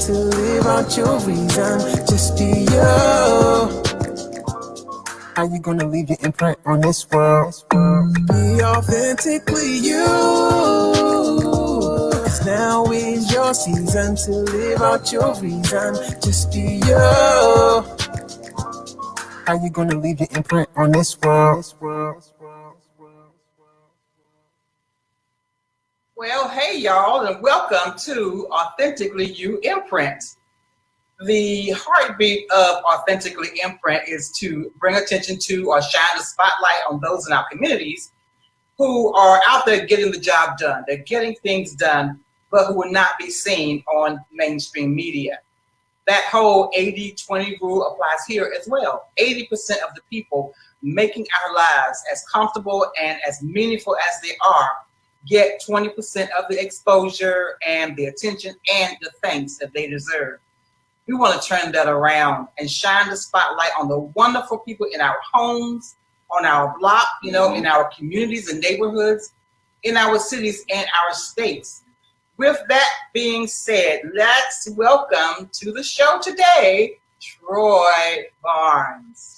to live out your reason. Just be you. How you gonna leave your imprint on this world? Be authentically you. 'Cause now is your season to live out your reason. Just be you. How you gonna leave your imprint on this world? Well, hey y'all, and welcome to Authentically You Imprint. The heartbeat of Authentically Imprint is to bring attention to or shine the spotlight on those in our communities who are out there getting the job done. They're getting things done, but who will not be seen on mainstream media. That whole 80-20 rule applies here as well. 80% of the people making our lives as comfortable and as meaningful as they are get 20% of the exposure and the attention and the thanks that they deserve. We want to turn that around and shine the spotlight on the wonderful people in our homes, on our block, in our communities and neighborhoods, in our cities and our states. With that being said, let's welcome to the show today, Troy Barnes.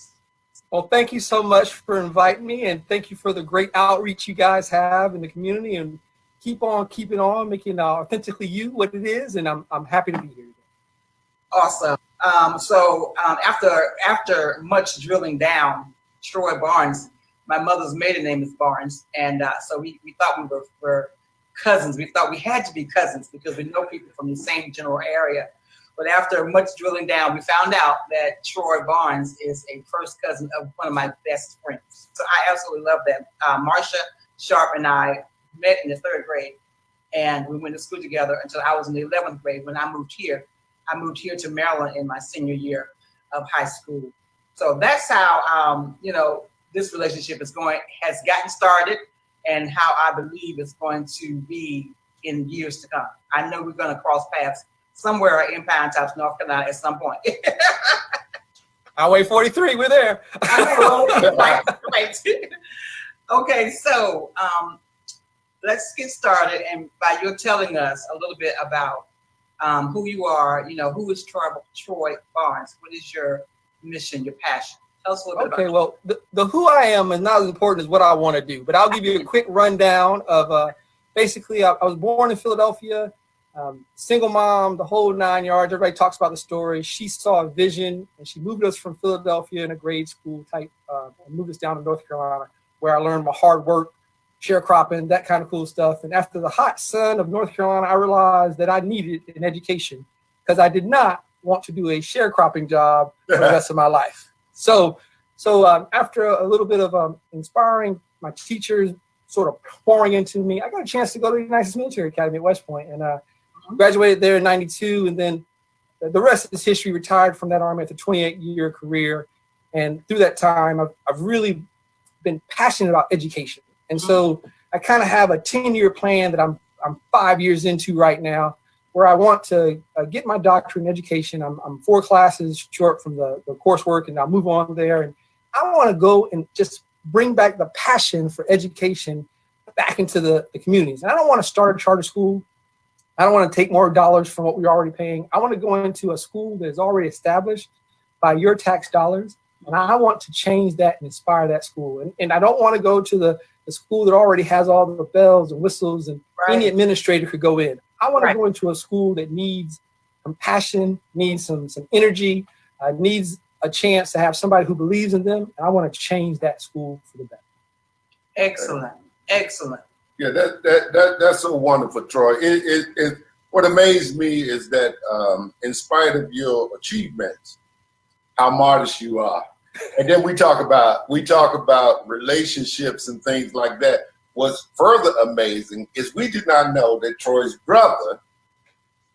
Well, thank you so much for inviting me, and thank you for the great outreach you guys have in the community, and keep on keeping on, making Authentically You what it is, and I'm happy to be here. Awesome. So after much drilling down, Troy Barnes, my mother's maiden name is Barnes, and so we thought we were cousins. We thought we had to be cousins because we know people from the same general area. But after much drilling down, we found out that Troy Barnes is a first cousin of one of my best friends. So I absolutely love that. Marsha Sharp and I met in the 3rd grade, and we went to school together until I was in the 11th grade when I moved here. I moved here to Maryland in my senior year of high school. So that's how, this relationship has gotten started, and how I believe it's going to be in years to come. I know we're going to cross paths somewhere in Pine Tops, North Carolina at some point. Highway 43, we're there. Right. Okay, so let's get started. And by you telling us a little bit about who you are, who is Troy Barnes? What is your mission, your passion? Tell us a little bit about well, the who I am is not as important as what I want to do, but I'll give you a quick rundown of basically, I was born in Philadelphia, single mom, the whole 9 yards. Everybody talks about the story. She saw a vision, and she moved us from Philadelphia in a grade school type, and moved us down to North Carolina, where I learned my hard work, sharecropping, that kind of cool stuff. And after the hot sun of North Carolina, I realized that I needed an education because I did not want to do a sharecropping job for the rest of my life. So after a little bit of inspiring my teachers sort of pouring into me, I got a chance to go to the United States Military Academy at West Point, and graduated there in '92. And then the rest is history. Retired from that Army after a 28-year career. And through that time, I've really been passionate about education. And so I kind of have a 10-year plan that I'm 5 years into right now, where I want to get my doctorate in education. I'm 4 classes short from the coursework, and I'll move on there. And I want to go and just bring back the passion for education back into the communities. And I don't want to start a charter school. I don't want to take more dollars from what we're already paying. I want to go into a school that is already established by your tax dollars. And I want to change that and inspire that school. And I don't want to go to the school that already has all the bells and whistles and any administrator could go in. I want to go into a school that needs compassion, needs some energy, needs a chance to have somebody who believes in them. And I want to change that school for the better. Excellent. Yeah, that's so wonderful, Troy. What amazed me is that in spite of your achievements, how modest you are. And then we talk about relationships and things like that. What's further amazing is we did not know that Troy's brother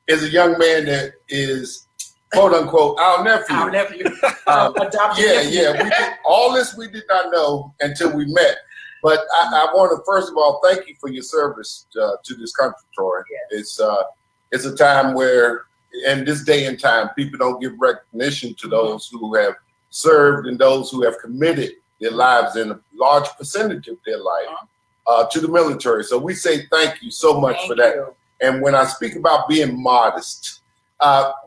is a young man that is, quote unquote, our nephew. Our nephew. Adopted nephew. Yeah. All this we did not know until we met. But I want to, first of all, thank you for your service to this country, Troy. Yes. It's a time where, in this day and time, people don't give recognition to those who have served and those who have committed their lives in a large percentage of their life to the military. So we say thank you so much for that. And when I speak about being modest,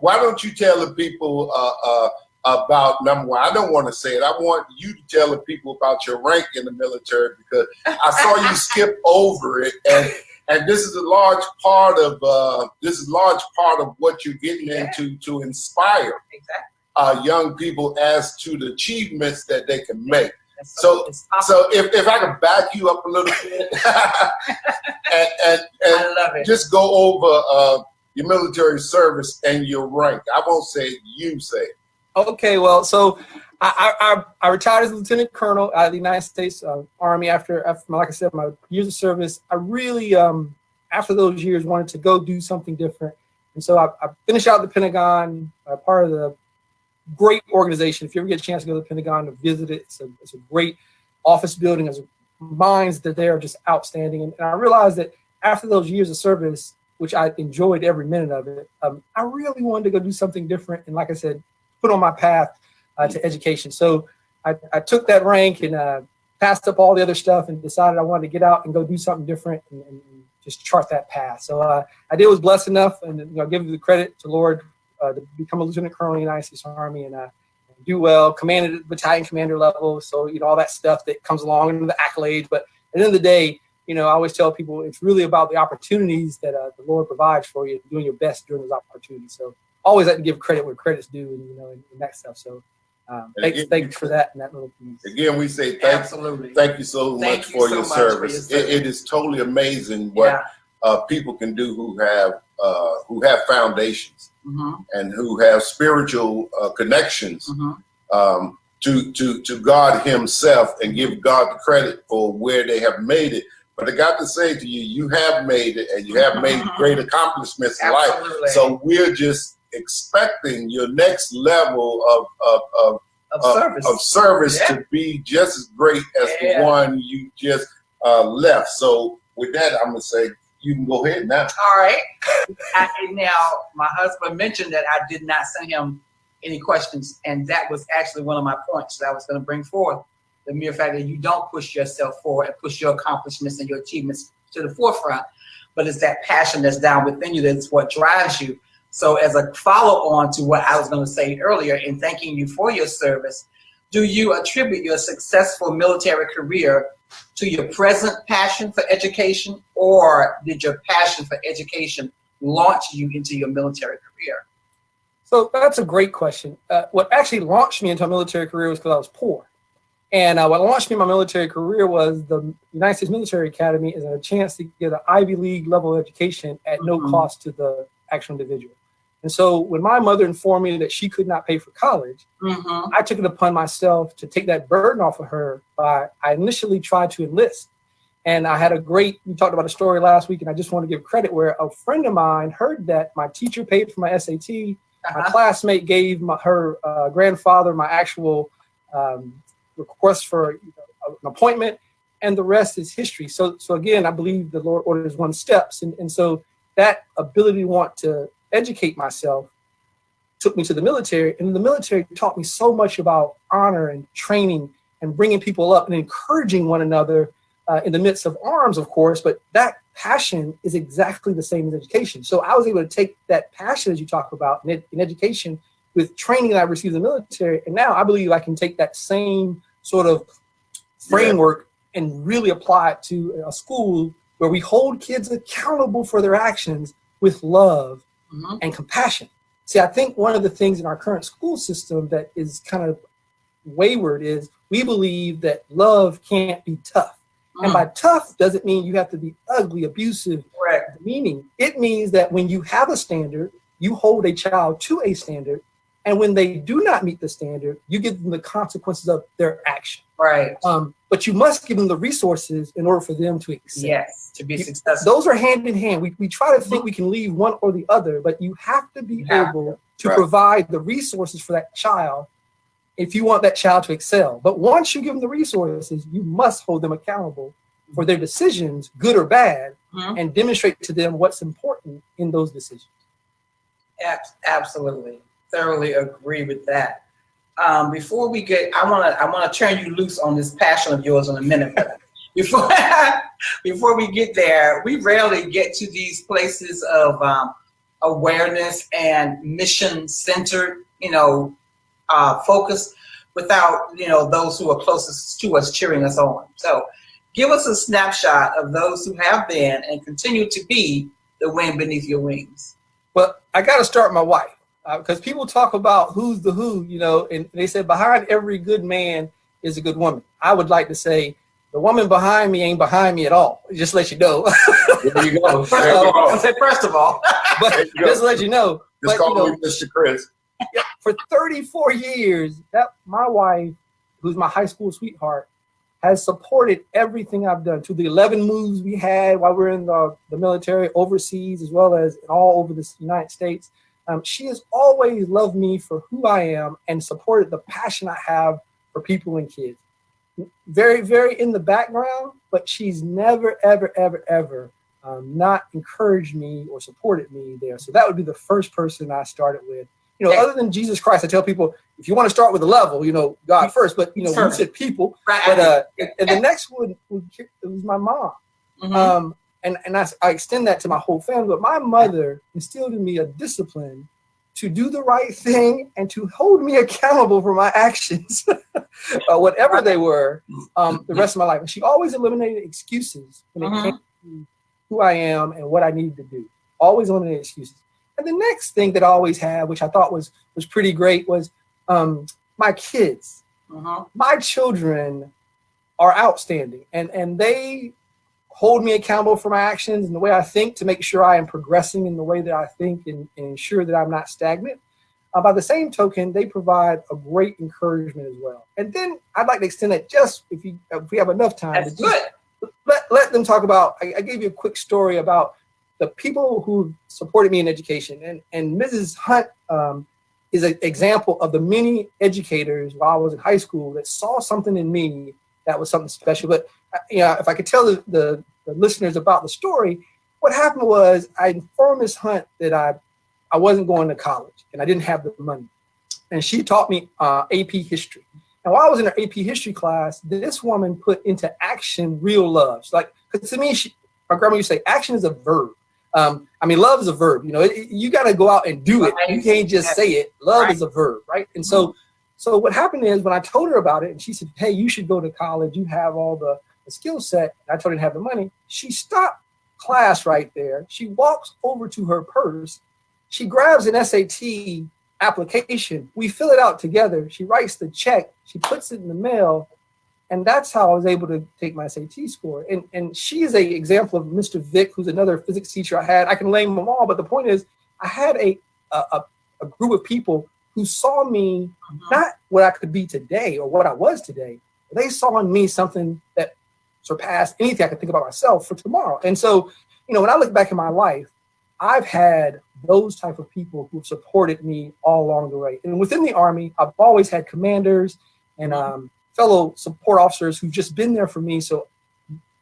Why don't you tell the people about, number one, I don't want to say it. I want you to tell the people about your rank in the military, because I saw you skip over it, and this is a large part of what you're getting into to inspire young people as to the achievements that they can make. So if I could back you up a little bit and I love it. Just go over your military service and your rank. I won't say it, you say it. Okay, well, so I retired as a lieutenant colonel out of the United States Army after like I said, my years of service. I really, after those years, wanted to go do something different. And so I finished out the Pentagon, part of the great organization. If you ever get a chance to go to the Pentagon to visit it, it's a great office building. There's minds that they are just outstanding. And I realized that after those years of service, which I enjoyed every minute of it, I really wanted to go do something different. And like I said, put on my path to education. So I took that rank and passed up all the other stuff and decided I wanted to get out and go do something different and just chart that path. So I was blessed enough, and I'll give you the credit to Lord, to become a lieutenant colonel in the United States Army and do well, commanded at battalion commander level. So, all that stuff that comes along and the accolades. But at the end of the day, I always tell people it's really about the opportunities that the Lord provides for you, doing your best during those opportunities. So always like to give credit where credit's due, and that stuff. So thanks for that and that little piece. Again, we say Absolutely. Thank you so much for your service. It is totally amazing what people can do who have foundations and who have spiritual connections to God Himself, and give God the credit for where they have made it. But I got to say to you, you have made it, and you have made great accomplishments in life. So we're just expecting your next level of service to be just as great as the one you just left. So with that, I'm going to say you can go ahead now. All right. Now, my husband mentioned that I did not send him any questions, and that was actually one of my points that I was going to bring forth. The mere fact that you don't push yourself forward and push your accomplishments and your achievements to the forefront, but it's that passion that's down within you that's what drives you. So as a follow-on to what I was going to say earlier, in thanking you for your service, do you attribute your successful military career to your present passion for education, or did your passion for education launch you into your military career? So that's a great question. What actually launched me into a military career was because I was poor. And what launched me in my military career was the United States Military Academy is a chance to get an Ivy League level education at no cost to the actual individual. And so when my mother informed me that she could not pay for college, I took it upon myself to take that burden off of her. I initially tried to enlist. And I had we talked about a story last week, and I just want to give credit where a friend of mine heard that my teacher paid for my SAT, my classmate gave her grandfather my actual request for an appointment, and the rest is history. So again, I believe the Lord orders one's steps. And so that ability to want to educate myself took me to the military, and the military taught me so much about honor and training and bringing people up and encouraging one another in the midst of arms, of course, but that passion is exactly the same as education. So I was able to take that passion, as you talk about, in education with training that I received in the military, and now I believe I can take that same sort of framework and really apply it to a school where we hold kids accountable for their actions with love and compassion. See, I think one of the things in our current school system that is kind of wayward is we believe that love can't be tough. And by tough doesn't mean you have to be ugly, abusive, demeaning. It means that when you have a standard, you hold a child to a standard, and when they do not meet the standard, you give them the consequences of their action. Right. But you must give them the resources in order for them to excel. Yes, to be successful. Those are hand in hand. We try to think we can leave one or the other, but you have to be able to provide the resources for that child if you want that child to excel. But once you give them the resources, you must hold them accountable for their decisions, good or bad, and demonstrate to them what's important in those decisions. Absolutely. Thoroughly agree with that. Before we get, I want to turn you loose on this passion of yours in a minute. But before we get there, we rarely get to these places of awareness and mission centered, focus without, those who are closest to us cheering us on. So give us a snapshot of those who have been and continue to be the wind beneath your wings. Well, I got to start my wife, because people talk about who's the who, and they say behind every good man is a good woman. I would like to say the woman behind me ain't behind me at all. Just let you know. There you go. First of all, But just to let you know. Just call me Mr. Chris. For 34 years, that my wife, who's my high school sweetheart, has supported everything I've done, to the 11 moves we had while we were in the military overseas, as well as all over the United States. She has always loved me for who I am and supported the passion I have for people and kids. Very, very in the background, but she's never, ever, ever, ever not encouraged me or supported me there. So that would be the first person I started with. Other than Jesus Christ, I tell people, if you want to start with a level, God first, but, you said people. Right. But and the next one was my mom. Mm-hmm. And I extend that to my whole family. But my mother instilled in me a discipline to do the right thing and to hold me accountable for my actions, whatever they were, the rest of my life. And she always eliminated excuses when it came to who I am and what I needed to do. Always eliminated excuses. And the next thing that I always had, which I thought was pretty great, was my kids. My children are outstanding, and they hold me accountable for my actions and the way I think, to make sure I am progressing in the way that I think and ensure that I'm not stagnant. By the same token, they provide a great encouragement as well. And then I'd like to extend that, just if we have enough time. That's good. Let them talk about, I gave you a quick story about the people who supported me in education. And Mrs. Hunt is an example of the many educators while I was in high school that saw something in me that was something special. But if I could tell the listeners about the story, what happened was I informed Ms. Hunt that I wasn't going to college and I didn't have the money. And she taught me AP history. And while I was in her AP history class, this woman put into action real love. Because to me, my grandma used to say, action is a verb. Love is a verb. You got to go out and do it. You can't just say it. Love is a verb, right? And so what happened is, when I told her about it, and she said, hey, you should go to college. You have all the skill set. And I told her I didn't have the money. She stopped class right there. She walks over to her purse. She grabs an SAT application. We fill it out together. She writes the check. She puts it in the mail. And that's how I was able to take my SAT score. And she is an example of Mr. Vick, who's another physics teacher I had. I can name them all, but the point is, I had a group of people who saw me, not what I could be today or what I was today. They saw in me something that surpassed anything I could think about myself for tomorrow. And so, when I look back in my life, I've had those type of people who supported me all along the way. And within the Army, I've always had commanders and fellow support officers who've just been there for me. So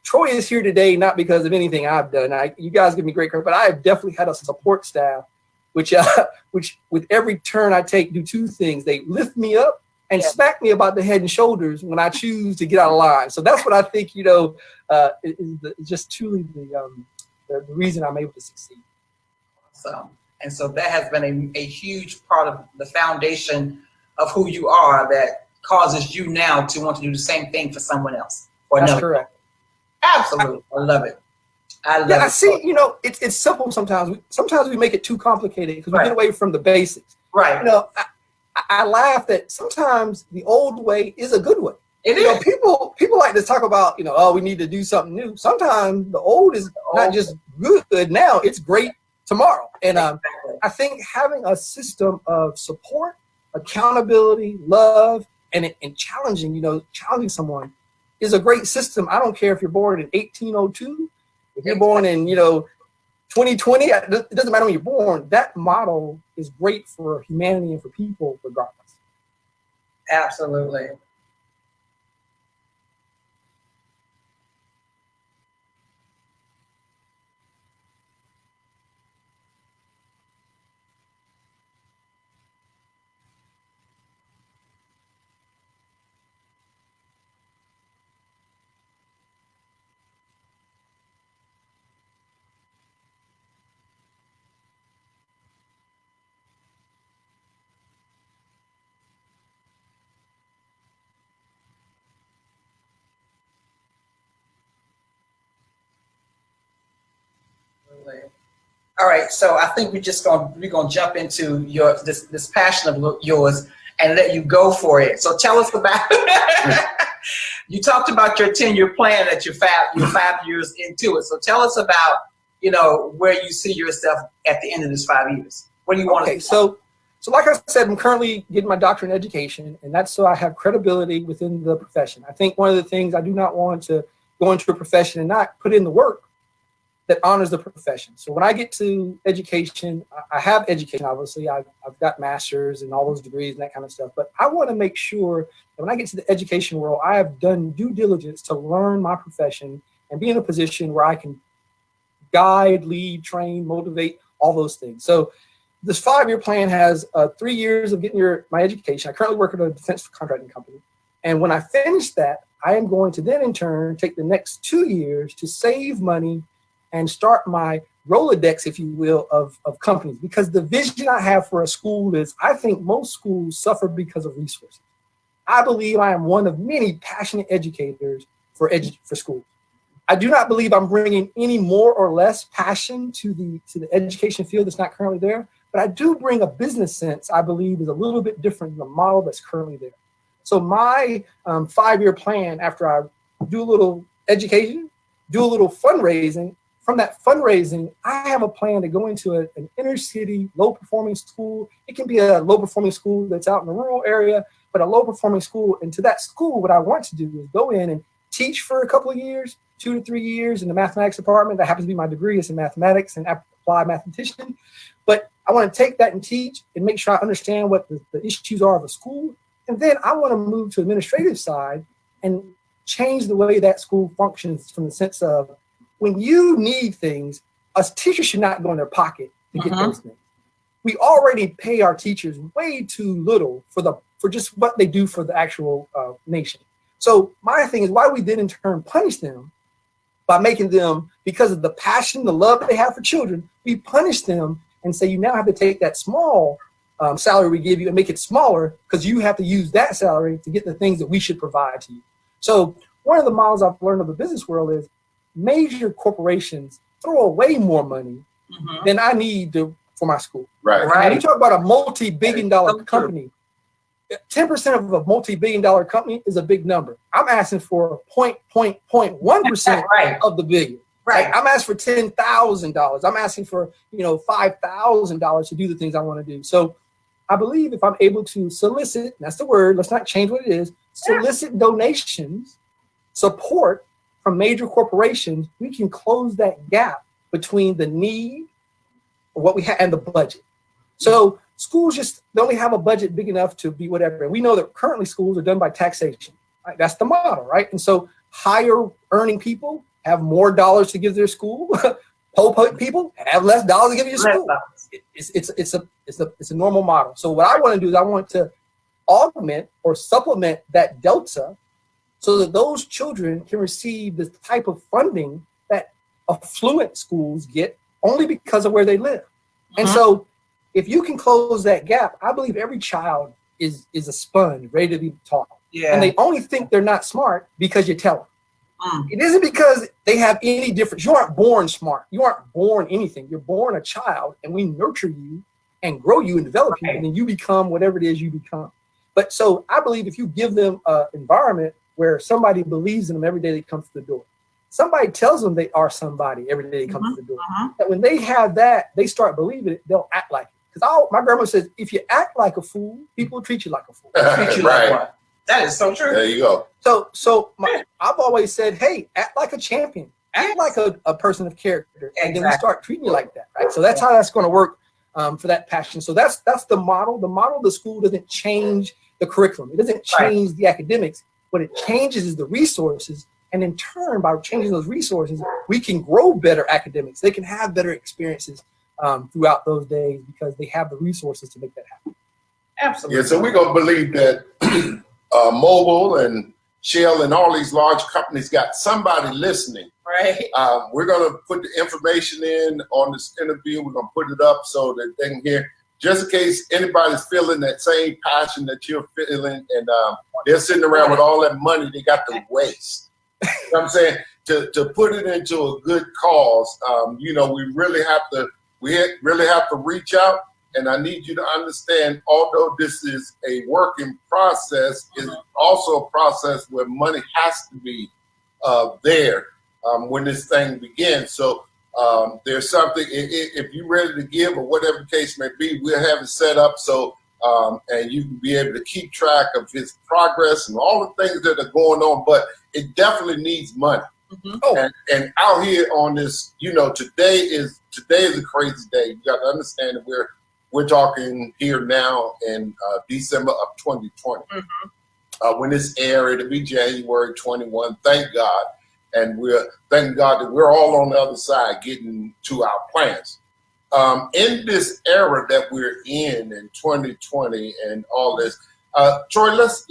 Troy is here today, not because of anything I've done. You guys give me great credit, but I have definitely had a support staff, which with every turn I take, do two things. They lift me up and smack me about the head and shoulders when I choose to get out of line. So that's what I think, is just truly the reason I'm able to succeed. So that has been a huge part of the foundation of who you are, that causes you now to want to do the same thing for someone else. That's correct. Absolutely. I love it. I see, it's simple sometimes. Sometimes we make it too complicated because we get away from the basics. Right. I laugh that sometimes the old way is a good way. It is. People like to talk about, we need to do something new. Sometimes the old is not just good now, it's great tomorrow. And I think having a system of support, accountability, love, and challenging someone is a great system. I don't care if you're born in 1802, if you're born in, 2020, it doesn't matter when you're born. That model is great for humanity and for people regardless. Absolutely. All right, so I think we're gonna jump into this passion of yours and let you go for it. So tell us about. You talked about your 10-year plan that you're 5 years into it. So tell us about where you see yourself at the end of this 5 years. What do you want to do? So like I said, I'm currently getting my doctorate in education, and that's so I have credibility within the profession. I think one of the things I do not want to go into a profession and not put in the work that honors the profession. So when I get to education, I have education, obviously. I've got masters and all those degrees and that kind of stuff. But I want to make sure that when I get to the education world, I have done due diligence to learn my profession and be in a position where I can guide, lead, train, motivate, all those things. So this 5-year plan has 3 years of getting my education. I currently work at a defense contracting company. And when I finish that, I am going to then in turn take the next 2 years to save money and start my Rolodex, if you will, of companies. Because the vision I have for a school is, I think most schools suffer because of resources. I believe I am one of many passionate educators for schools. I do not believe I'm bringing any more or less passion to the education field that's not currently there, but I do bring a business sense I believe is a little bit different than the model that's currently there. So my 5-year plan, after I do a little education, do a little fundraising, from that fundraising, I have a plan to go into an inner city, low-performing school. It can be a low-performing school that's out in the rural area, but a low-performing school. And to that school, what I want to do is go in and teach for a couple of years, 2 to 3 years in the mathematics department. That happens to be my degree. It's in mathematics and applied mathematician. But I want to take that and teach and make sure I understand what the issues are of a school. And then I want to move to the administrative side and change the way that school functions, from the sense of, when you need things, a teacher should not go in their pocket to get those things. We already pay our teachers way too little for just what they do for the actual nation. So my thing is, why do we then in turn punish them by making them, because of the passion, the love they have for children, we punish them and say, you now have to take that small salary we give you and make it smaller, because you have to use that salary to get the things that we should provide to you. So one of the models I've learned of the business world is, major corporations throw away more money than I need for my school. Right. When you talk about a multi-billion-dollar company, 10% of a multi-billion-dollar company is a big number. I'm asking for 0.1% Right. of the billion. Right. Like, I'm asking for $10,000. I'm asking for $5,000 to do the things I want to do. So I believe if I'm able to solicit, that's the word, let's not change what it is, solicit donations, support from major corporations, we can close that gap between the need, what we have, and the budget. So schools they only have a budget big enough to be whatever. And we know that currently schools are done by taxation. Right? That's the model, right? And so higher earning people have more dollars to give their school. Poor people have less dollars to give your school. It's a normal model. So what I want to do is I want to augment or supplement that delta, so that those children can receive the type of funding that affluent schools get only because of where they live. And so if you can close that gap, I believe every child is a sponge ready to be taught. Yeah. And they only think they're not smart because you tell them. It isn't because they have any difference. You aren't born smart. You aren't born anything. You're born a child, and we nurture you and grow you and develop you, and then you become whatever it is you become. But so I believe if you give them an environment where somebody believes in them every day they come through the door, somebody tells them they are somebody every day they come through the door, that when they have that, they start believing it, they'll act like it. Because my grandma says, if you act like a fool, people will treat you like a fool. Treat you like one. That is so true. There you go. So I've always said, hey, act like a champion. Act like a person of character. And then we start treating you like that, right? So that's how that's going to work for that passion. So that's the model. The model of the school doesn't change the curriculum. It doesn't change the academics. What it changes is the resources. And in turn, by changing those resources, we can grow better academics. They can have better experiences throughout those days because they have the resources to make that happen. Absolutely. Yeah, so we're going to believe that Mobil and Shell and all these large companies got somebody listening. Right. We're going to put the information in on this interview. We're going to put it up so that they can hear, just in case anybody's feeling that same passion that you're feeling, and they're sitting around with all that money they got to waste. You know what I'm saying? To put it into a good cause, we really have to really have to reach out. And I need you to understand, although this is a working process, it's also a process where money has to be there when this thing begins. So there's something, if you're ready to give or whatever the case may be, we'll have it set up so and you can be able to keep track of his progress and all the things that are going on. But it definitely needs money. And out here on this, today is a crazy day. You got to understand that we're talking here now in December of 2020. When this air, it'll be January 21. Thank God. And we're thanking God that we're all on the other side getting to our plans. In this era that we're in 2020 and all this, Troy, let's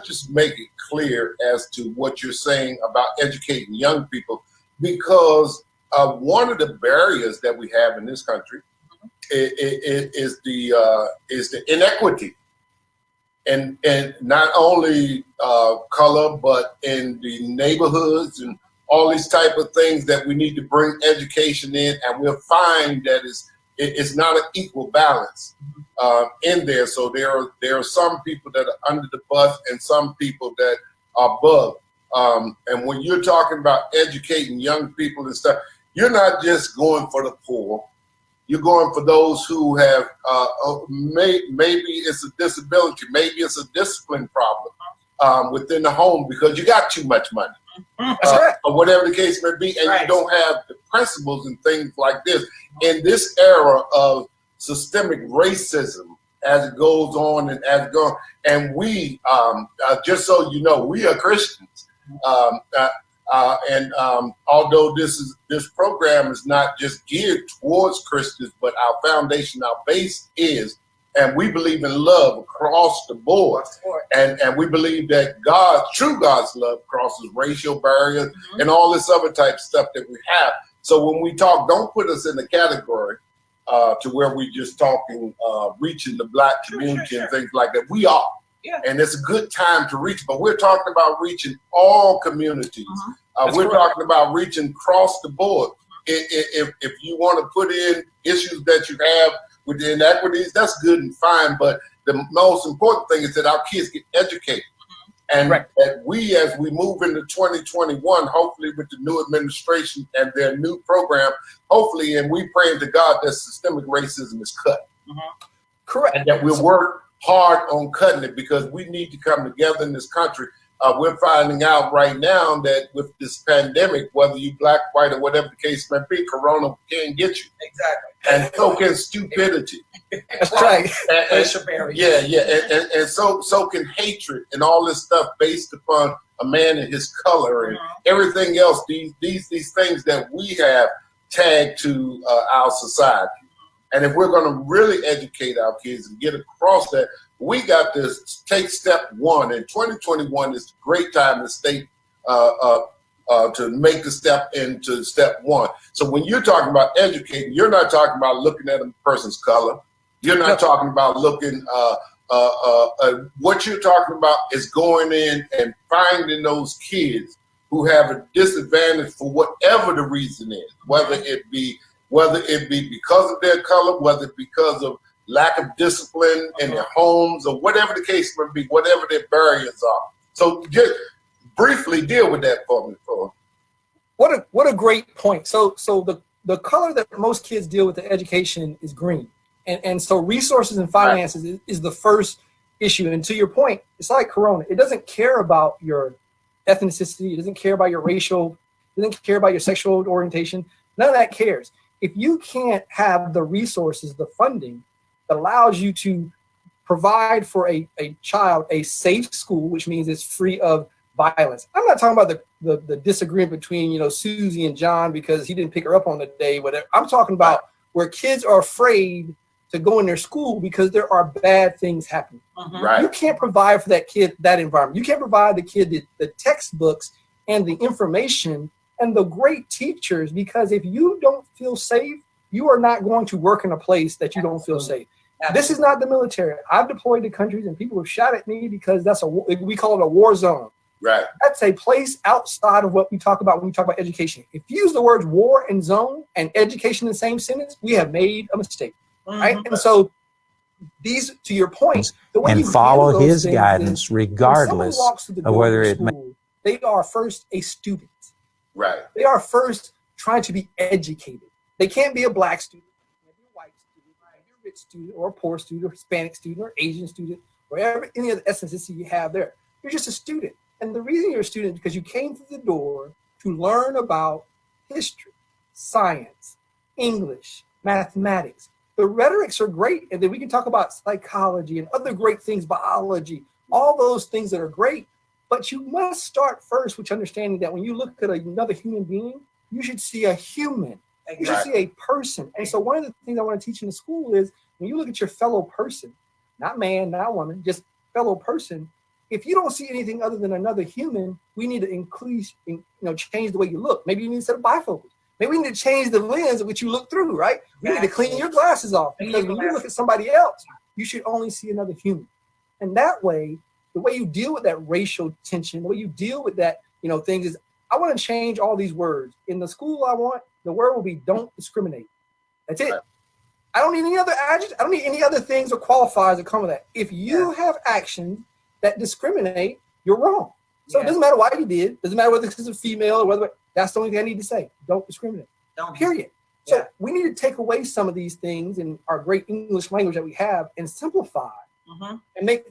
just make it clear as to what you're saying about educating young people, because one of the barriers that we have in this country is the inequity, and not only color, but in the neighborhoods and all these type of things that we need to bring education in, and we'll find that it's not an equal balance in there. So there are some people that are under the bus and some people that are above. And when you're talking about educating young people and stuff, you're not just going for the poor. You're going for those who have maybe it's a disability, maybe it's a discipline problem within the home because you got too much money. That's right. Or whatever the case may be, and you don't have the principles and things like this. In this era of systemic racism, as it goes on and as it goes, and we, just so you know, we are Christians. And although this program is not just geared towards Christians, but our foundation, our base is, and we believe in love across the board. And we believe that true God's love crosses racial barriers and all this other type of stuff that we have. So when we talk, don't put us in the category to where we just talking reaching the Black community and things like that. We are. Yeah. And it's a good time to reach, but we're talking about reaching all communities. We're talking about reaching across the board. If you want to put in issues that you have with the inequities, that's good and fine. But the most important thing is that our kids get educated. And that we, as we move into 2021, hopefully with the new administration and their new program, hopefully, and we praying to God that systemic racism is cut. Correct. And that we'll work hard on cutting it, because we need to come together in this country. We're finding out right now that with this pandemic, whether you Black, white, or whatever the case may be, Corona can't get you. Exactly. And so can stupidity. That's right. And so can hatred and all this stuff based upon a man and his color and everything else. These things that we have tagged to our society. And if we're going to really educate our kids and get across that, we got to take step one. And 2021 is a great time to state to make the step into step one. So when you're talking about educating, you're not talking about looking at a person's color. You're not talking about looking. What you're talking about is going in and finding those kids who have a disadvantage for whatever the reason is, whether it be because of their color, whether it because of lack of discipline in their homes, or whatever the case may be, whatever their barriers are. So just briefly deal with that for me, Paul. What a great point. So the color that most kids deal with the education is green. And so resources and finances is the first issue. And to your point, it's like Corona. It doesn't care about your ethnicity. It doesn't care about your racial. It doesn't care about your sexual orientation. None of that cares. If you can't have the resources, the funding that allows you to provide for a child a safe school, which means it's free of violence. I'm not talking about the disagreement between, Susie and John because he didn't pick her up on the day, whatever. I'm talking about where kids are afraid to go in their school because there are bad things happening. You can't provide for that kid that environment. You can't provide the kid the textbooks and the information and the great teachers, because if you don't feel safe, you are not going to work in a place that you don't feel safe. This is not the military. I've deployed to countries and people have shot at me because we call it a war zone. Right. That's a place outside of what we talk about when we talk about education. If you use the words war and zone and education in the same sentence, we have made a mistake, right? And so these, to your point, the way and you follow handle those his things guidance is when someone regardless walks through the of door whether of it school, they are first a student. Right. They are first trying to be educated. They can't be a black student, they can't be a white student, they can't be a rich student or a poor student or Hispanic student or Asian student or any other ethnicity you have there. You're just a student. And the reason you're a student is because you came through the door to learn about history, science, English, mathematics. The rhetorics are great, and then we can talk about psychology and other great things, biology, all those things that are great. But you must start first with understanding that when you look at another human being, you should see a human. You should see a person. And so one of the things I want to teach in the school is when you look at your fellow person, not man, not woman, just fellow person, if you don't see anything other than another human, we need to change the way you look. Maybe you need to set up bifocals. Maybe we need to change the lens at which you look through, right? We need to clean your glasses off, because when you look at somebody else, you should only see another human. And that way, the way you deal with that racial tension, the way you deal with that, things is, I want to change all these words. In the school the word will be don't discriminate. That's it. Right. I don't need any other adjectives. I don't need any other things or qualifiers that come with that. If you have actions that discriminate, you're wrong. So it doesn't matter why you did. It doesn't matter whether it's a female or whether that's the only thing I need to say. Don't discriminate. Period. So we need to take away some of these things in our great English language that we have and simplify and make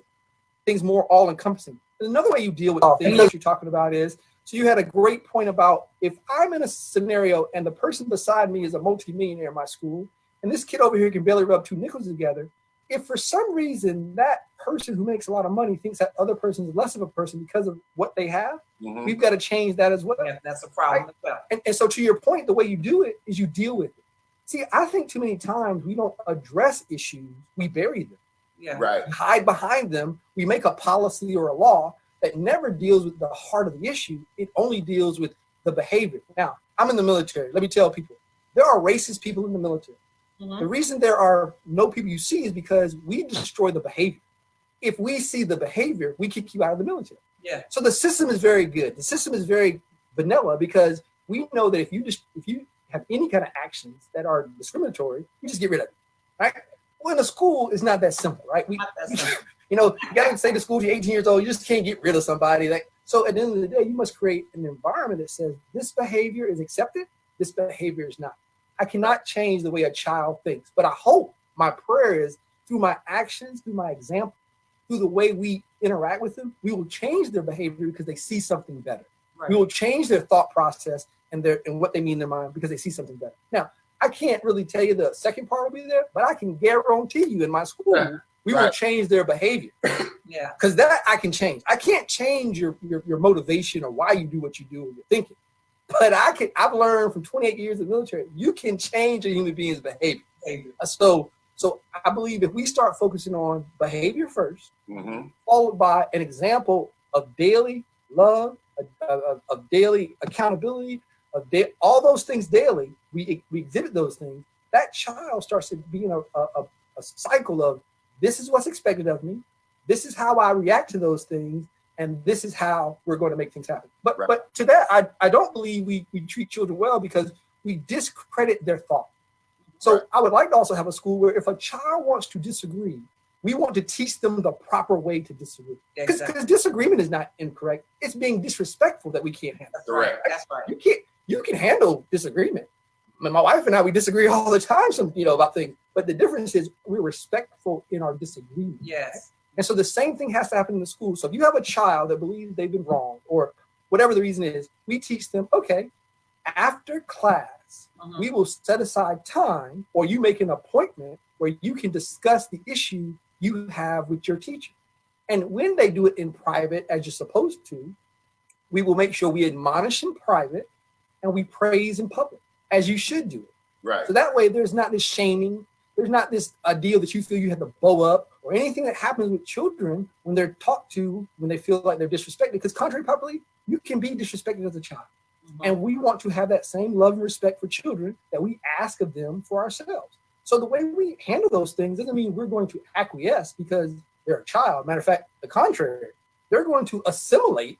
things more all-encompassing. And another way you deal with the things that you're talking about is, so you had a great point about if I'm in a scenario and the person beside me is a multimillionaire in my school, and this kid over here can barely rub two nickels together, if for some reason that person who makes a lot of money thinks that other person is less of a person because of what they have, we've got to change that as well. Yeah, that's a problem as well. And so to your point, the way you do it is you deal with it. See, I think too many times we don't address issues, we bury them. Yeah. Right. We hide behind them. We make a policy or a law that never deals with the heart of the issue. It only deals with the behavior. Now, I'm in the military. Let me tell people, there are racist people in the military. The reason there are no people you see is because we destroy the behavior. If we see the behavior, we kick you out of the military. Yeah. So the system is very good. The system is very vanilla because we know that if you have any kind of actions that are discriminatory, you just get rid of it, right? Well, in a school, it's not that simple, right? You got to say to school, you're 18 years old, you just can't get rid of somebody. So at the end of the day, you must create an environment that says this behavior is accepted, this behavior is not. I cannot change the way a child thinks, but I hope, my prayer is, through my actions, through my example, through the way we interact with them, we will change their behavior because they see something better. Right. We will change their thought process and what they mean in their mind because they see something better. Now, I can't really tell you the second part will be there, but I can guarantee you in my school, we will change their behavior. Yeah. Because that I can change. I can't change your motivation or why you do what you do or your thinking. But I've learned from 28 years of the military, you can change a human being's behavior. So I believe if we start focusing on behavior first, followed by an example of daily love, of daily accountability, all those things daily, we exhibit those things, that child starts to be in a cycle of, this is what's expected of me, this is how I react to those things, and this is how we're going to make things happen. But to that, I don't believe we treat children well because we discredit their thought. So I would like to also have a school where if a child wants to disagree, we want to teach them the proper way to disagree. Because disagreement is not incorrect. It's being disrespectful that we can't handle. That's right. That's right. You can handle disagreement. My wife and I, we disagree all the time, about things. But the difference is we're respectful in our disagreement. Yes. And so the same thing has to happen in the school. So if you have a child that believes they've been wrong or whatever the reason is, we teach them, okay, after class, we will set aside time, or you make an appointment where you can discuss the issue you have with your teacher. And when they do it in private, as you're supposed to, we will make sure we admonish in private and we praise in public, as you should do it. Right. So that way there's not this shaming, there's not this deal that you feel you have to bow up, or anything that happens with children when they're talked to, when they feel like they're disrespected. Because contrary publicly, you can be disrespected as a child. And we want to have that same love and respect for children that we ask of them for ourselves. So the way we handle those things doesn't mean we're going to acquiesce because they're a child. Matter of fact, the contrary. they're going to assimilate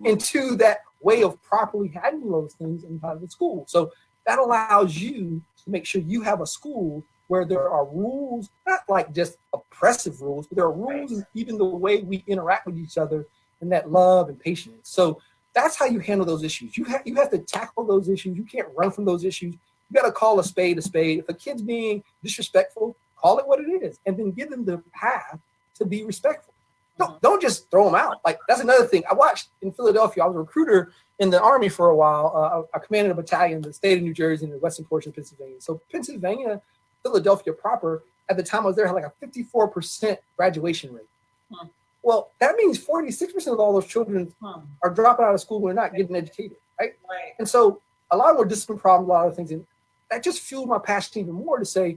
into that way of properly handling those things inside the school. So that allows you to make sure you have a school where there are rules, not like just oppressive rules, but there are rules in even the way we interact with each other, and that love and patience. So that's how you handle those issues. You have to tackle those issues. You can't run from those issues. You got to call a spade a spade. If a kid's being disrespectful, call it what it is, and then give them the path to be respectful. Don't just throw them out. Like, that's another thing. I watched in Philadelphia. I was a recruiter in the Army for a while. I commanded a battalion in the state of New Jersey and the western portion of Pennsylvania. So Pennsylvania, Philadelphia proper, at the time I was there, had like a 54% graduation rate. Well, that means 46% of all those children are dropping out of school and not getting educated, right? And so a lot more discipline problems, a lot of things. And that just fueled my passion even more to say,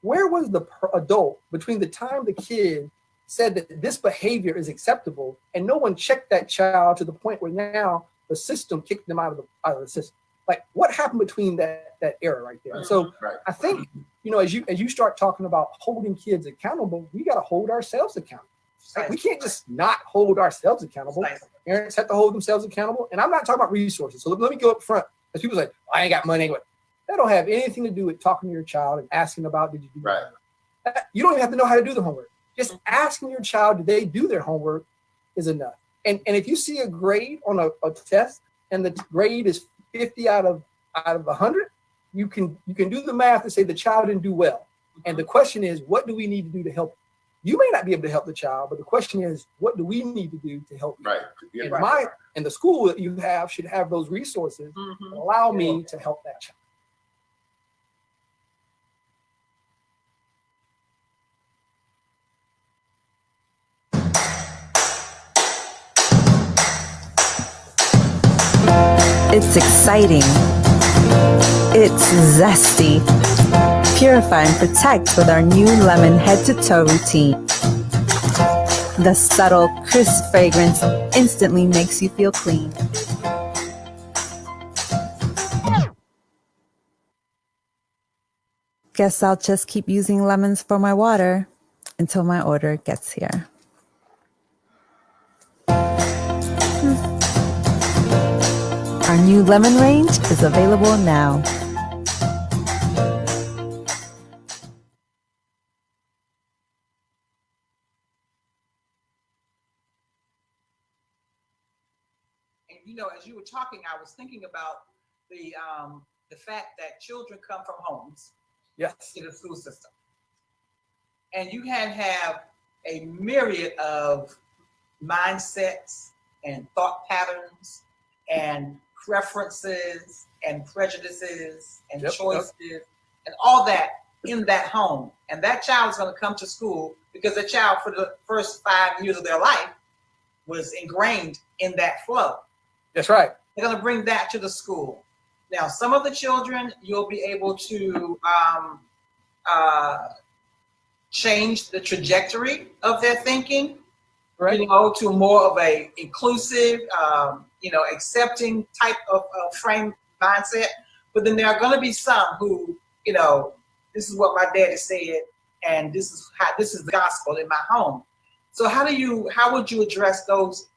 where was the adult between the time the kid said that this behavior is acceptable and no one checked that child to the point where now the system kicked them out of the system? Like, what happened between that era right there? So I think, as you start talking about holding kids accountable, we got to hold ourselves accountable. Like, we can't just not hold ourselves accountable. Parents have to hold themselves accountable. And I'm not talking about resources. So let me go up front. Because people say, I ain't got money. That don't have anything to do with talking to your child and asking about, did you do that? You don't even have to know how to do the homework. Just asking your child, did they do their homework, is enough. And if you see a grade on a test and the grade is 50 out of 100, you can do the math and say the child didn't do well. And the question is, what do we need to do to help? You may not be able to help the child, but the question is, what do we need to do to help you? And the school that you have should have those resources that allow me to help that child. It's exciting. It's zesty. Purify and protect with our new lemon head-to-toe routine. The subtle, crisp fragrance instantly makes you feel clean. Guess I'll just keep using lemons for my water until my order gets here. Our new lemon range is available now. And as you were talking, I was thinking about the fact that children come from homes in the school system. And you can have a myriad of mindsets and thought patterns and preferences and prejudices and choices and all that in that home. And that child is going to come to school because the child for the first 5 years of their life was ingrained in that flow. That's right. They're going to bring that to the school. Now, some of the children, you'll be able to change the trajectory of their thinking, to more of a inclusive, accepting type of frame mindset. But then there are going to be some who, this is what my daddy said, and this is the gospel in my home. So how would you address those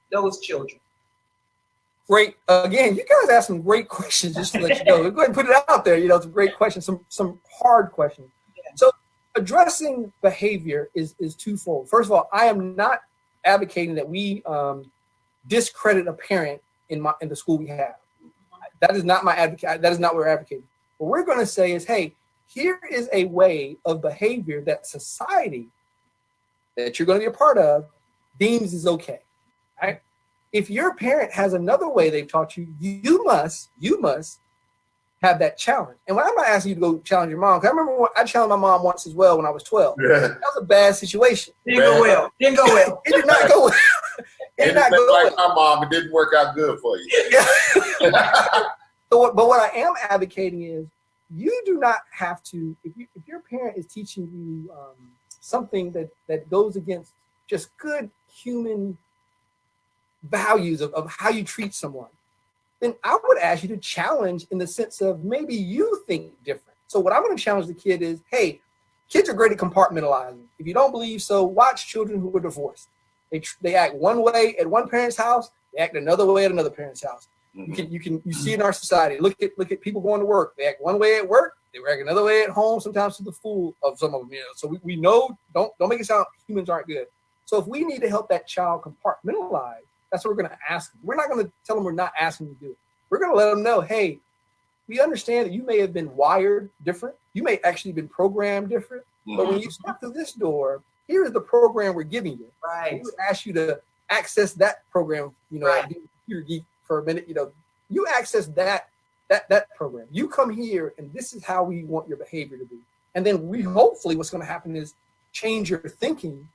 children? Great. Again, you guys asked some great questions, just to let you know. Go ahead and put it out there. It's a great question, some hard questions. Yeah. So addressing behavior is twofold. First of all, I am not advocating that we discredit a parent in the school we have. That is not my advocate. That is not what we're advocating. What we're going to say is, hey, here is a way of behavior that society that you're going to be a part of deems is okay. Right? If your parent has another way they've taught you, you must have that challenge. And I'm not asking you to go challenge your mom, because I remember I challenged my mom once as well when I was 12. Yeah. That was a bad situation. Didn't go well. It did not go well. It did not go well. Like my mom, it didn't work out good for you. Yeah. But what I am advocating is, you do not have to, if your parent is teaching you something that goes against just good human values of how you treat someone, then I would ask you to challenge in the sense of maybe you think different. So what I'm going to challenge the kid is, hey, kids are great at compartmentalizing. If you don't believe so, watch children who are divorced. They act one way at one parent's house, they act another way at another parent's house. You see in our society, look at people going to work. They act one way at work, they act another way at home, sometimes to the fool of some of them. So we know, don't make it sound humans aren't good. So if we need to help that child compartmentalize, that's what we're going to ask them. We're not going to tell them we're not asking them to do it. We're going to let them know, hey, we understand that you may have been wired different. You may actually been programmed different. But when you step through this door, here is the program we're giving you. Right. We would ask you to access that program, Right. being a computer geek for a minute, you access that program. You come here and this is how we want your behavior to be. And then we hopefully what's going to happen is change your thinking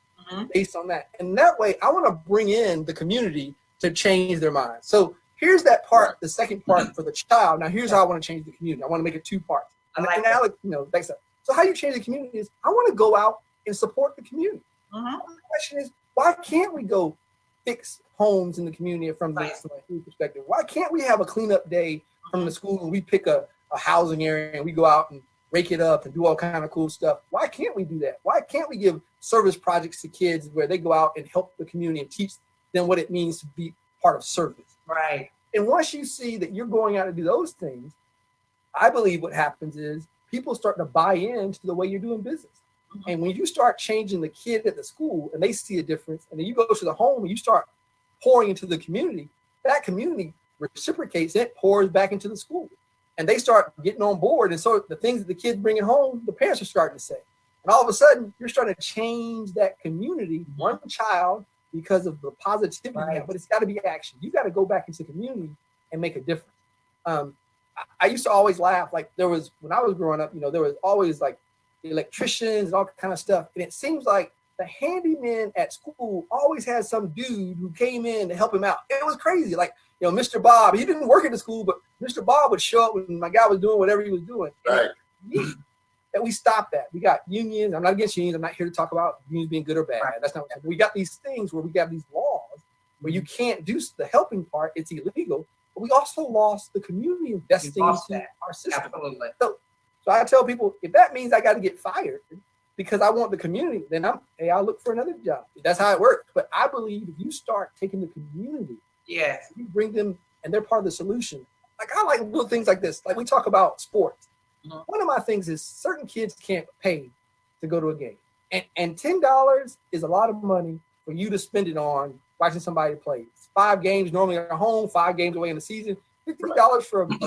based on that. And that way, I want to bring in the community to change their minds. So here's that part, the second part for the child. Now here's how I want to change the community. I want to make it two parts. I like that. Thanks. So how you change the community is I want to go out and support the community. Mhm. The question is, why can't we go fix homes in the community from the Right. school perspective? Why can't we have a cleanup day from the school and we pick a housing area and we go out and rake it up and do all kind of cool stuff? Why can't we do that? Why can't we give service projects to kids where they go out and help the community and teach them what it means to be part of service? Right. And once you see that you're going out to do those things, I believe what happens is people start to buy into the way you're doing business. And when you start changing the kid at the school and they see a difference, and then you go to the home and you start pouring into the community, that community reciprocates it, pours back into the school. And they start getting on board. And so the things that the kids bring at home, the parents are starting to say. And all of a sudden, you're starting to change that community, one child, because of the positivity. Right. But it's got to be action. You got to go back into the community and make a difference. I used to always laugh. Like when I was growing up, there was always like electricians and all kind of stuff. And it seems like the handyman at school always had some dude who came in to help him out. It was crazy. Like, Mr. Bob, he didn't work at the school, but Mr. Bob would show up when my guy was doing whatever he was doing. Right. And we stopped that. We got unions. I'm not against unions. I'm not here to talk about unions being good or bad. Right. That's not what I'm saying. We got these things where we got these laws where you can't do the helping part. It's illegal. But we also lost the community investing lost into that. our system. Absolutely. So I tell people, if that means I got to get fired because I want the community, then I'll look for another job. That's how it works. But I believe if you start taking the community, Yes. you bring them and they're part of the solution. Like I like little things like this. Like we talk about sports. Mhm. One of my things is certain kids can't pay to go to a game. And $10 is a lot of money for you to spend it on watching somebody play. 5 games normally at home, 5 games away in the season. $50 for some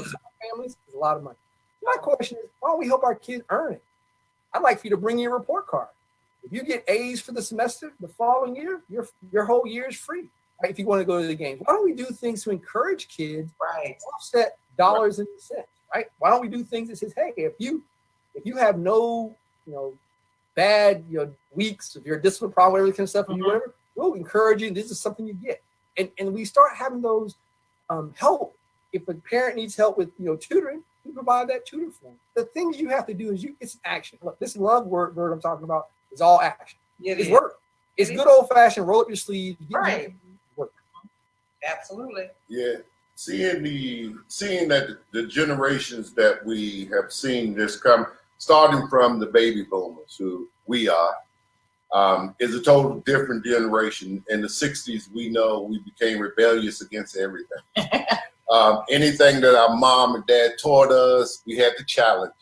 families is a lot of money. My question is, why don't we help our kids earn it? I'd like for you to bring your report card. If you get A's for the semester, the following year, your whole year is free. Right? If you want to go to the games, why don't we do things to encourage kids Right. to offset dollars and cents? Right? Why don't we do things that says, hey, if you have no bad weeks, if you're a discipline problem, whatever kind of stuff, Mhm. whatever, we'll encourage you. This is something you get, and we start having those help. If a parent needs help with tutoring, we provide that tutor for them. The things you have to do is it's action. Look, this love word I'm talking about is all action. It It's is. work. It's It good old fashioned roll up your sleeves, get Right. work. Absolutely. Yeah, seeing that the generations that we have seen this come, starting from the baby boomers, who we are, is a total different generation. In the '60s, we know we became rebellious against everything. Anything that our mom and dad taught us, we had to challenge.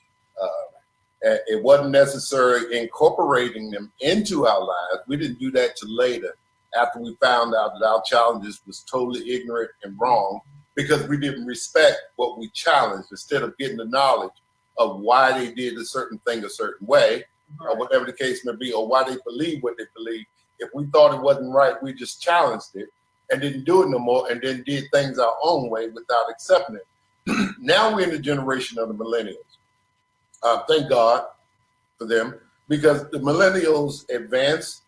It wasn't necessarily incorporating them into our lives. We didn't do that till later, after we found out that our challenges was totally ignorant and wrong, because we didn't respect what we challenged instead of getting the knowledge of why they did a certain thing a certain way, or whatever the case may be, or why they believe what they believe. If we thought it wasn't right, we just challenged it and didn't do it no more, and then did things our own way without accepting it. Now we're in the generation of the millennials. Thank God for them, because the millennials advanced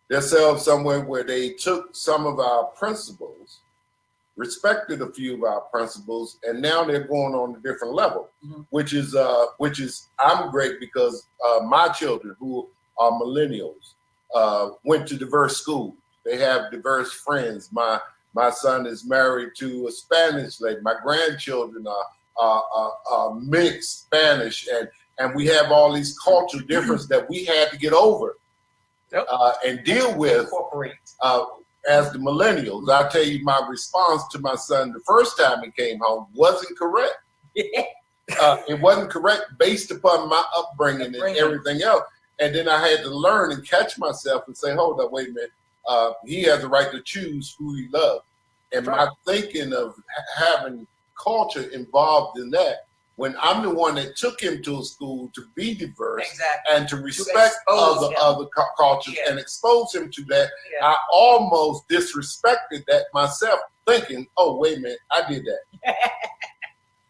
themselves somewhere where they took some of our principles, respected a few of our principles, and now they're going on a different level, which is I'm great because my children who are millennials went to diverse schools. They have diverse friends. My son is married to a Spanish lady. My grandchildren are mixed Spanish, and we have all these cultural differences that we had to get over. Yep. and deal with Incorporate. as the millennials. I tell you, my response to my son the first time he came home wasn't correct. It wasn't correct based upon my upbringing and everything else. And then I had to learn and catch myself and say, hold up, wait a minute. He has the right to choose who he loves. And my thinking of having culture involved in that, when I'm the one that took him to a school to be diverse and to respect other cultures and expose him to that, I almost disrespected that myself, thinking, oh, wait a minute, I did that.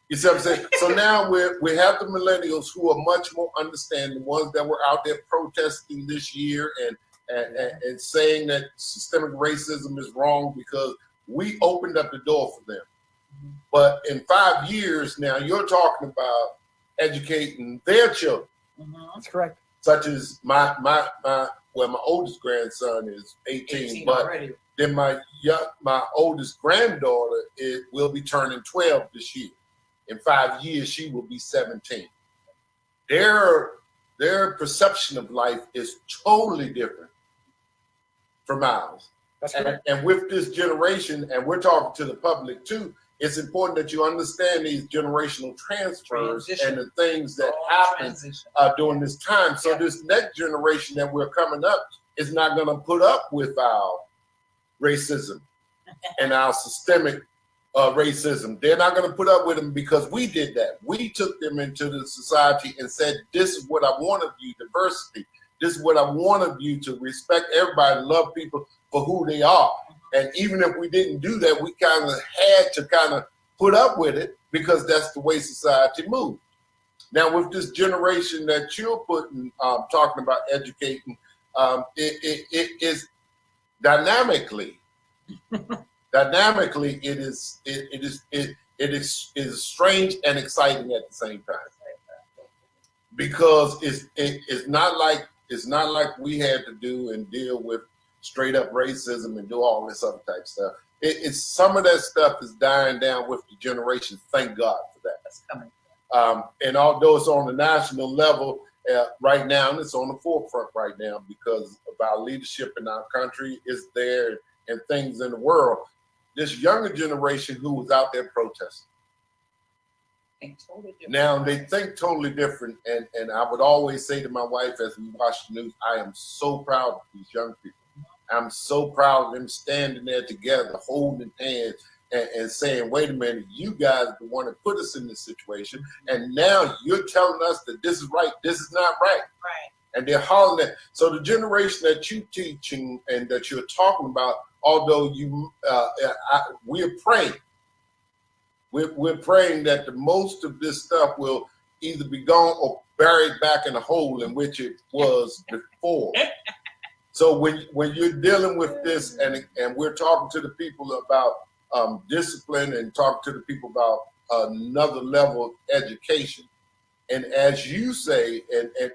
You see what I'm saying? So now we have the millennials who are much more understanding, the ones that were out there protesting this year and saying that systemic racism is wrong because we opened up the door for them. But in 5 years now, you're talking about educating their children. That's correct. Such as my oldest grandson is 18 but already. Then my oldest granddaughter will be turning 12 this year. In 5 years, she will be 17. Their perception of life is totally different from ours. That's correct. And with this generation, and we're talking to the public too, it's important that you understand these generational transfers and the things that happen during this time. So this next generation that we're coming up is not going to put up with our racism and our systemic racism. They're not going to put up with them because we did that. We took them into the society and said, this is what I want of you, diversity. This is what I want of you, to respect everybody, love people for who they are. And even if we didn't do that, we kind of had to kind of put up with it because that's the way society moved. Now, with this generation that you're talking about educating, it is dynamically, it is strange and exciting at the same time, because it's not like we had to do and deal with straight up racism and do all this other type of stuff. It's some of that stuff is dying down with the generation. Thank God for that. That's coming. And although it's on the national level right now, and it's on the forefront right now because of our leadership in our country is there and things in the world, this younger generation who was out there protesting. Totally now they think totally different, and I would always say to my wife as we watch the news, I am so proud of these young people. I'm so proud of them standing there together, holding hands and saying, wait a minute, you guys are the one that put us in this situation, and now you're telling us that this is right, this is not right. Right. And they're hollering that. So the generation that you teaching and that you're talking about, although we're praying. We're praying that the most of this stuff will either be gone or buried back in the hole in which it was before. So when you're dealing with this and we're talking to the people about discipline and talking to the people about another level of education, and as you say,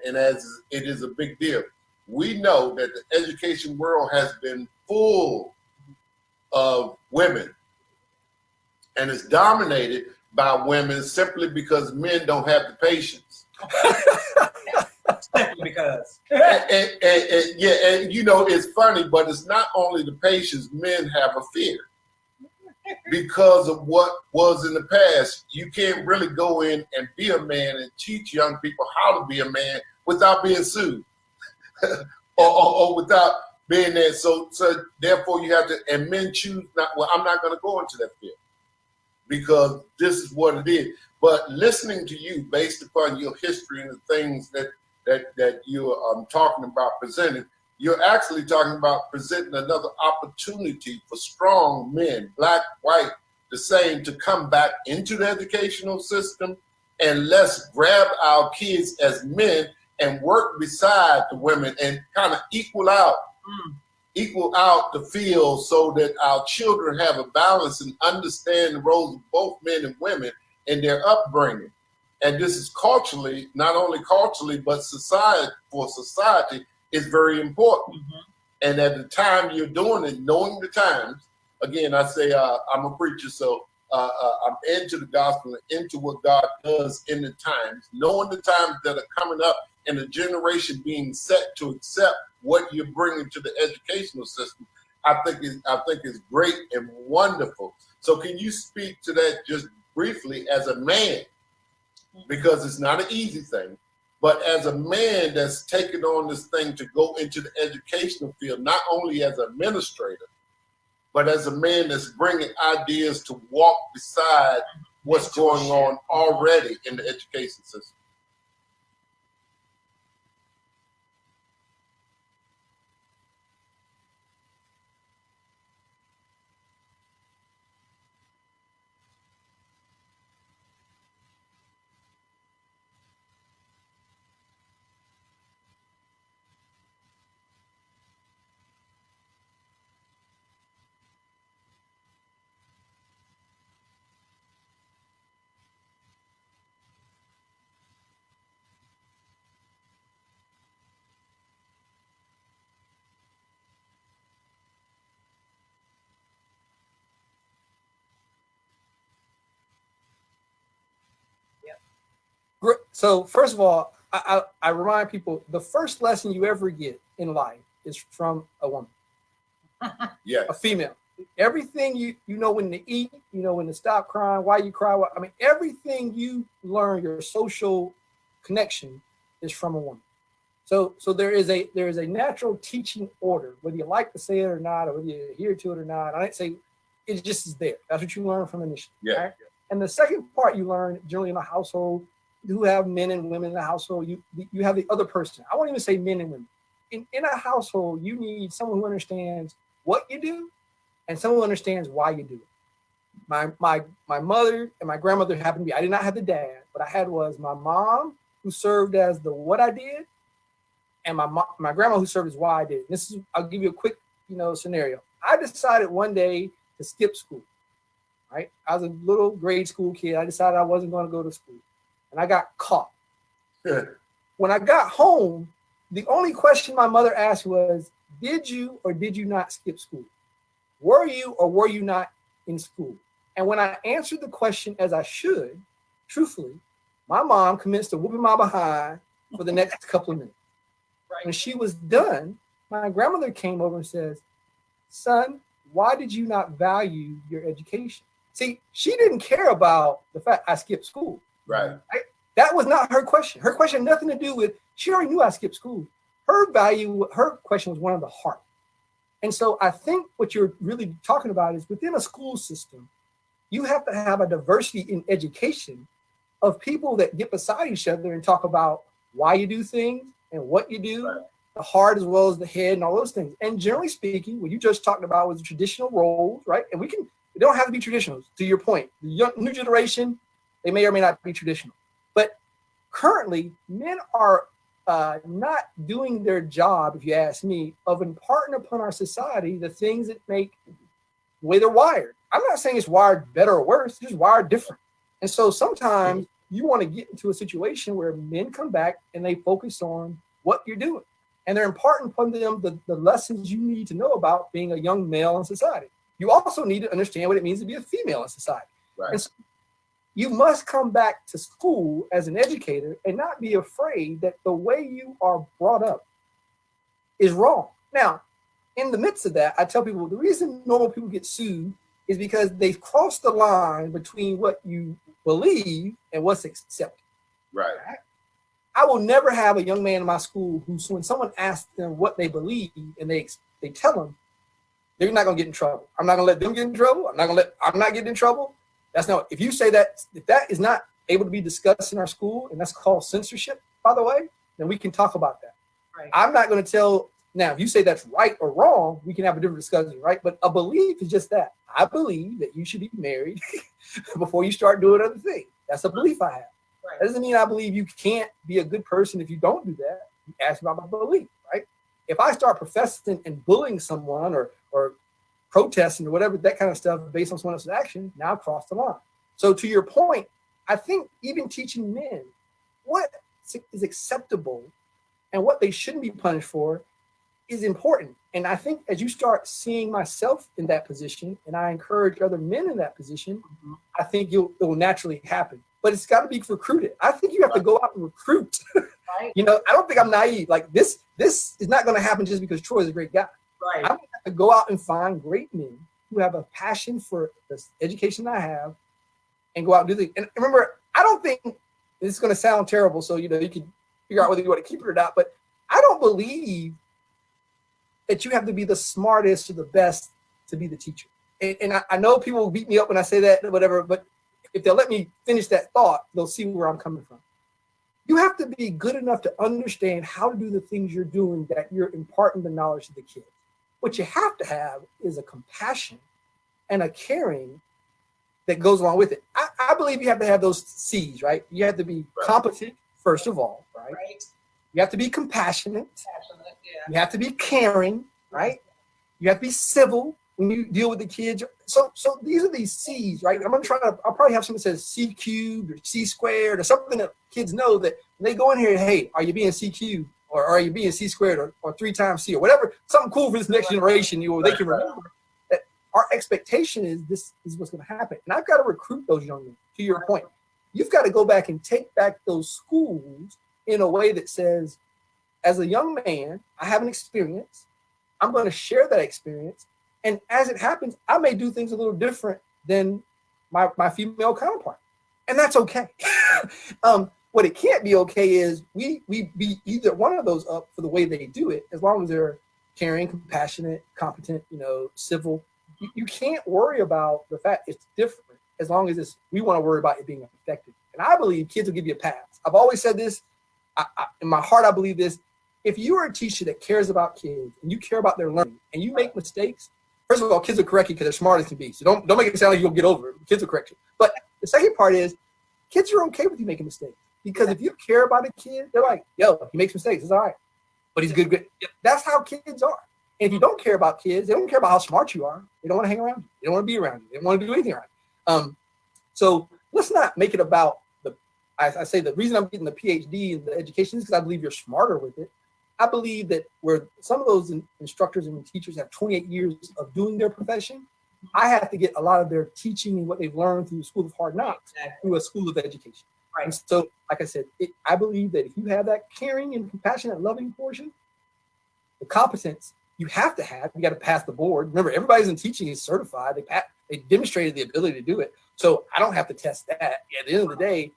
and as it is a big deal, we know that the education world has been full of women, and it's dominated by women simply because men don't have the patience. Simply because. And you know, it's funny, but it's not only the patience, men have a fear. Because of what was in the past, you can't really go in and be a man and teach young people how to be a man without being sued or without being there. So therefore you have to, and men choose not, well, I'm not going to go into that field because this is what it is. But listening to you based upon your history and the things that you're talking about presenting, you're actually talking about presenting another opportunity for strong men, black, white, the same, to come back into the educational system, and let's grab our kids as men and work beside the women and kind of equal out the field so that our children have a balance and understand the roles of both men and women in their upbringing. And this is culturally, not only culturally, but society is very important. And at the time you're doing it, knowing the times, again, I say I'm a preacher, so I'm into the gospel and into what God does in the times, knowing the times that are coming up and the generation being set to accept what you're bringing to the educational system, I think is great and wonderful. So can you speak to that just briefly as a man? Because it's not an easy thing, but as a man that's taken on this thing to go into the educational field, not only as an administrator, but as a man that's bringing ideas to walk beside what's going on already in the education system. So first of all, I remind people the first lesson you ever get in life is from a woman, Yeah. a female. Everything you know when to eat, you know when to stop crying, why you cry. I mean, everything you learn, your social connection is from a woman. So there is a natural teaching order, whether you like to say it or not, or whether you adhere to it or not. I didn't say it just is there. That's what you learn from initially. Yeah. Right? And the second part you learn generally in a household, you have men and women in the household. You have the other person. I won't even say men and women. In a household, you need someone who understands what you do and someone who understands why you do it. My mother and my grandmother happened to be, I did not have the dad. What I had was my mom, who served as the what I did, and my grandma, who served as why I did. I'll give you a quick scenario. I decided one day to skip school. Right? I was a little grade school kid. I decided I wasn't going to go to school. And I got caught. When I got home, the only question my mother asked was, did you or did you not skip school? Were you or were you not in school? And when I answered the question as I should, truthfully, my mom commenced to whooping my behind for the next couple of minutes. Right. When she was done, my grandmother came over and says, son, why did you not value your education? See, she didn't care about the fact I skipped school. Right. That was not her question. Her question had nothing to do with, she already knew I skipped school. Her question was one of the heart. And so I think what you're really talking about is within a school system, you have to have a diversity in education of people that get beside each other and talk about why you do things and what you do, right, the heart as well as the head and all those things. And generally speaking, what you just talked about was the traditional roles, right? And they don't have to be traditional, to your point. The new generation, they may or may not be traditional. But currently, men are not doing their job, if you ask me, of imparting upon our society the things that make the way they're wired. I'm not saying it's wired better or worse, it's just wired different. And so sometimes you want to get into a situation where men come back and they focus on what you're doing. And they're imparting upon them the lessons you need to know about being a young male in society. You also need to understand what it means to be a female in society. Right. And so you must come back to school as an educator and not be afraid that the way you are brought up is wrong. Now, in the midst of that, I tell people the reason normal people get sued is because they've crossed the line between what you believe and what's accepted. Right. I will never have a young man in my school who, when someone asks them what they believe and they tell them, they're not going to get in trouble. I'm not going to let them get in trouble. I'm not getting in trouble. That's not, if you say that, if that is not able to be discussed in our school, and that's called censorship, by the way, then we can talk about that. Right. I'm not going to tell, now, if you say that's right or wrong, we can have a different discussion, right? But a belief is just that. I believe that you should be married before you start doing other things. That's a belief I have. Right. That doesn't mean I believe you can't be a good person if you don't do that. You ask about my belief, right? If I start professing and bullying someone or protesting or whatever, that kind of stuff based on someone else's action, now I've crossed the line. So to your point, I think even teaching men what is acceptable and what they shouldn't be punished for is important. And I think as you start seeing myself in that position, and I encourage other men in that position, I think it will naturally happen. But it's got to be recruited. I think you have to go out and recruit. Right. I don't think I'm naive. Like this this is not going to happen just because Troy is a great guy. Right. I'm going to have to go out and find great men who have a passion for the education I have and go out and do things. And remember, I don't think this is going to sound terrible, so you can figure out whether you want to keep it or not, but I don't believe that you have to be the smartest or the best to be the teacher. And I know people will beat me up when I say that or whatever, but if they'll let me finish that thought, they'll see where I'm coming from. You have to be good enough to understand how to do the things you're doing that you're imparting the knowledge to the kids. What you have to have is a compassion and a caring that goes along with it. I believe you have to have those C's, right? You have to be competent, first of all, right? You have to be compassionate. You have to be caring, right? You have to be civil when you deal with the kids. So these are these C's, right? I'll probably have something that says C cubed or C squared or something that kids know that when they go in here, hey, are you being C cubed or are you being C squared or 3 times C or whatever, something cool for this next generation, they can remember that our expectation is this is what's going to happen. And I've got to recruit those young men, to your point. You've got to go back and take back those schools in a way that says, as a young man, I have an experience. I'm going to share that experience. And as it happens, I may do things a little different than my female counterpart. And that's okay. What it can't be okay is we beat either one of those up for the way they do it, as long as they're caring, compassionate, competent, civil. You can't worry about the fact it's different as long as we want to worry about it being effective. And I believe kids will give you a pass. I've always said this. In my heart, I believe this. If you are a teacher that cares about kids and you care about their learning and you make mistakes, first of all, kids will correct you because they're smart as can be. So don't make it sound like you'll get over it. Kids will correct you. But the second part is kids are okay with you making mistakes because if you care about a kid, they're like, yo, he makes mistakes. It's all right. But he's good. That's how kids are. And if you don't care about kids, they don't care about how smart you are. They don't want to hang around you. They don't want to be around you. They don't want to do anything around you. So let's not make it about I say the reason I'm getting the PhD in the education is because I believe you're smarter with it. I believe that where some of those instructors and teachers have 28 years of doing their profession, I have to get a lot of their teaching and what they've learned through the School of Hard Knocks through a school of education. Right. And so, like I said, I believe that if you have that caring and compassionate, loving portion, the competence you have to have, you got to pass the board. Remember, everybody's in teaching is certified. They demonstrated the ability to do it. So I don't have to test that. At the end of the day,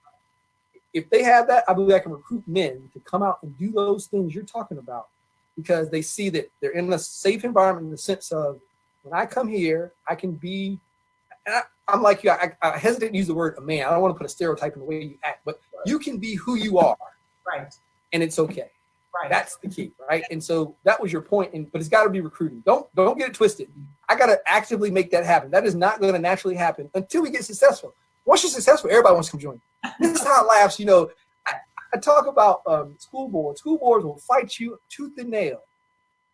if they have that, I believe I can recruit men to come out and do those things you're talking about because they see that they're in a safe environment in the sense of when I come here, I can be, and I'm like you, I hesitate to use the word a man. I don't want to put a stereotype in the way you act, but you can be who you are. Right. And it's okay. Right. That's the key, right? And so that was your point, but it's got to be recruiting. Don't get it twisted. I got to actively make that happen. That is not going to naturally happen until we get successful. Once you're successful, everybody wants to come join. This is how it laughs. I talk about school boards. School boards will fight you tooth and nail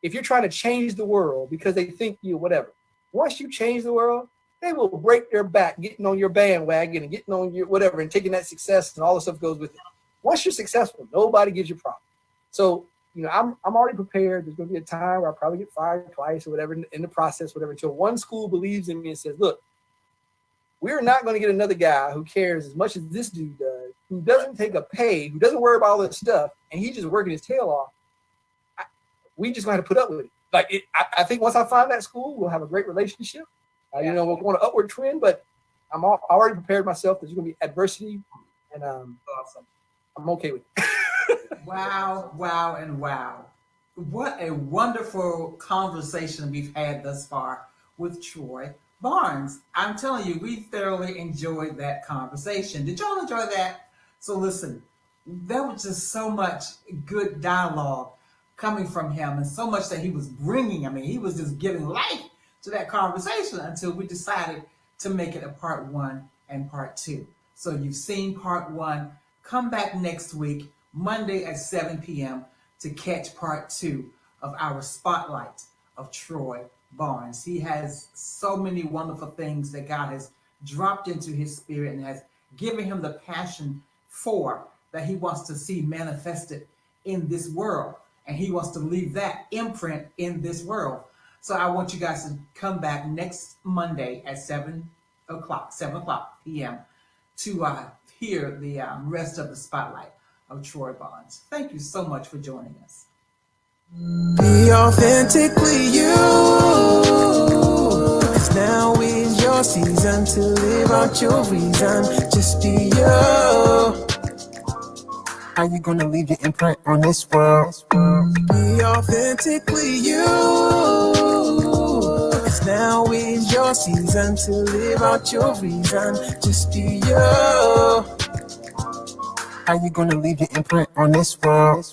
if you're trying to change the world because they think you whatever. Once you change the world, they will break their back getting on your bandwagon and getting on your whatever and taking that success and all the stuff goes with it. Once you're successful, nobody gives you problems. So, I'm already prepared. There's going to be a time where I'll probably get fired twice or whatever in the process, whatever, until one school believes in me and says, look, we're not going to get another guy who cares as much as this dude does, who doesn't take a pay, who doesn't worry about all this stuff, and he's just working his tail off. We just going to have to put up with it. I think once I find that school, we'll have a great relationship. We're going to upward trend, but I'm already prepared myself. There's going to be adversity, and awesome. I'm okay with it. Wow, and wow. What a wonderful conversation we've had thus far with Troy Barnes. I'm telling you, we thoroughly enjoyed that conversation. Did y'all enjoy that? So listen, there was just so much good dialogue coming from him and so much that he was bringing. I mean, he was just giving life to that conversation until we decided to make it a part 1 and part 2. So you've seen part 1. Come back next week, Monday at 7 p.m. to catch part 2 of our spotlight of Troy Barnes. He has so many wonderful things that God has dropped into his spirit and has given him the passion for that he wants to see manifested in this world. And he wants to leave that imprint in this world. So I want you guys to come back next Monday at 7 o'clock p.m. to hear the rest of the spotlight of Troy Barnes. Thank you so much for joining us. Be authentically you. 'Cause now is your season to live out your reason. Just be you. How you gonna leave your imprint on this world? Be authentically you. 'Cause now is your season to live out your reason. Just be you. How you gonna leave your imprint on this world?